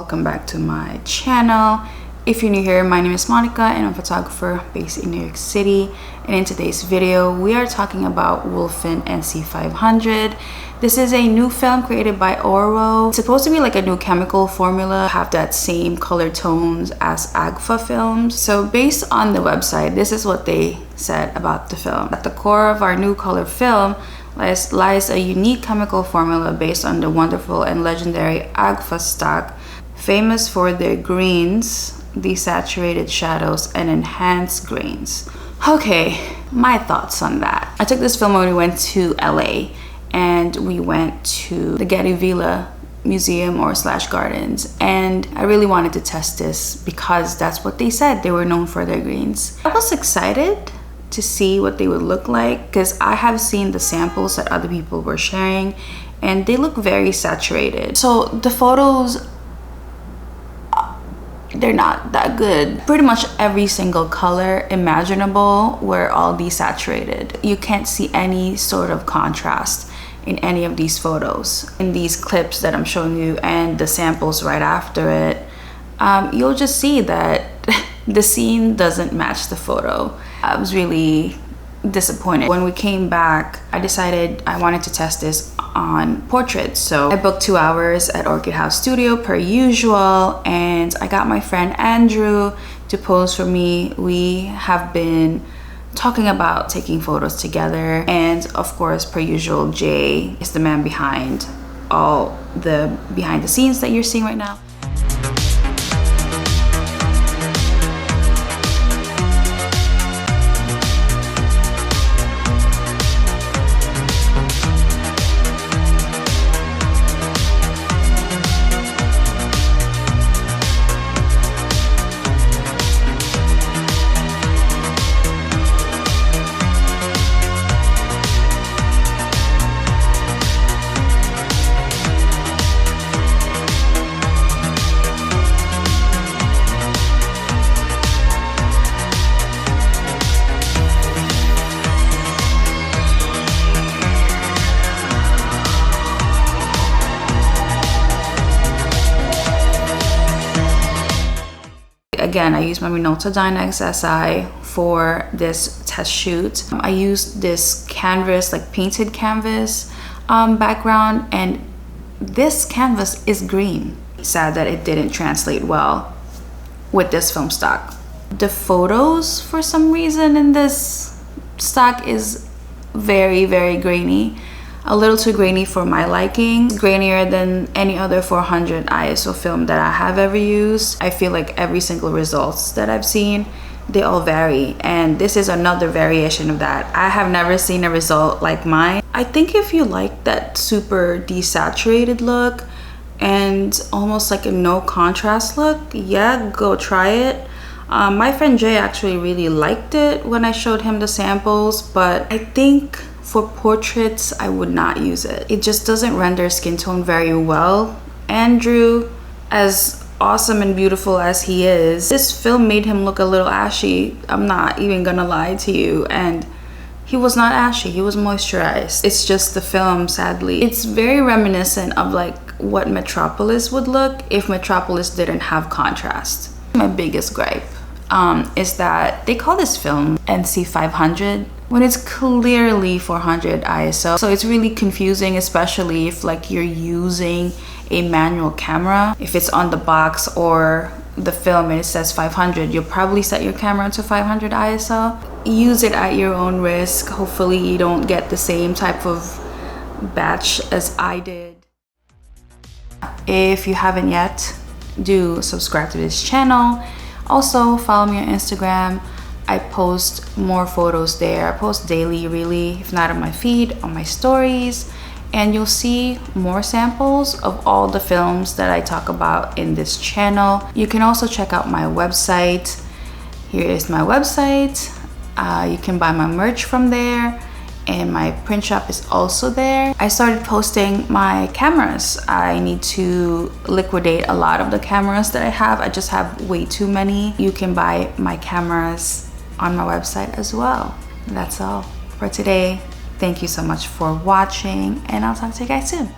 welcome back to my channel. If you're new here, my name is Monica and I'm a photographer based in New York City, and in today's video we are talking about Wolfen NC500. This is a new film created by Orwo. It's supposed to be like a new chemical formula, have that same color tones as agfa films. So based on the website, this is what they said about the film. At the core of our new color film lies a unique chemical formula based on the wonderful and legendary agfa stock, famous for their greens, desaturated shadows, and enhanced grains. Okay, my thoughts on that. I took this film when we went to LA, and we went to the Getty Villa Museum or / Gardens, and I really wanted to test this because that's what they said. They were known for their greens. I was excited to see what they would look like because I have seen the samples that other people were sharing and they look very saturated. So the photos, they're not that good. Pretty much every single color imaginable were all desaturated. You can't see any sort of contrast in any of these photos. In these clips that I'm showing you and the samples right after it, you'll just see that the scene doesn't match the photo. I was really disappointed. When we came back, I decided I wanted to test this on portraits. So I booked 2 hours at Orchid House Studio per usual, and I got my friend Andrew to pose for me. We have been talking about taking photos together, and of course, per usual, Jay is the man behind all the behind the scenes that you're seeing right now. Again, I used my Minolta Dynex SI for this test shoot. I used this canvas, like painted canvas background, and this canvas is green. Sad that it didn't translate well with this film stock. The photos, for some reason, in this stock is very, very grainy. A little too grainy for my liking. Grainier than any other 400 ISO film that I have ever used. I feel like every single results that I've seen, they all vary, and this is another variation of that. I have never seen a result like mine. I think if you like that super desaturated look and almost like a no contrast look, yeah, go try it. My friend Jay actually really liked it when I showed him the samples, but I think for portraits, I would not use it. It just doesn't render skin tone very well. Andrew, as awesome and beautiful as he is, this film made him look a little ashy. I'm not even gonna lie to you. And he was not ashy, he was moisturized. It's just the film, sadly. It's very reminiscent of like what Metropolis would look if Metropolis didn't have contrast. My biggest gripe is that they call this film NC500 when it's clearly 400 ISO. So it's really confusing, especially if like you're using a manual camera. If it's on the box or the film and it says 500, you'll probably set your camera to 500 ISO. Use it at your own risk. Hopefully you don't get the same type of batch as I did. If you haven't yet, do subscribe to this channel. Also follow me on Instagram. I post more photos there. I post daily, really, if not on my feed, on my stories, and you'll see more samples of all the films that I talk about in this channel. You can also check out my website. Here is my website. You can buy my merch from there, and my print shop is also there. I started posting my cameras. I need to liquidate a lot of the cameras that I have. I just have way too many. You can buy my cameras on my website as well. That's all for today. Thank you so much for watching, and I'll talk to you guys soon.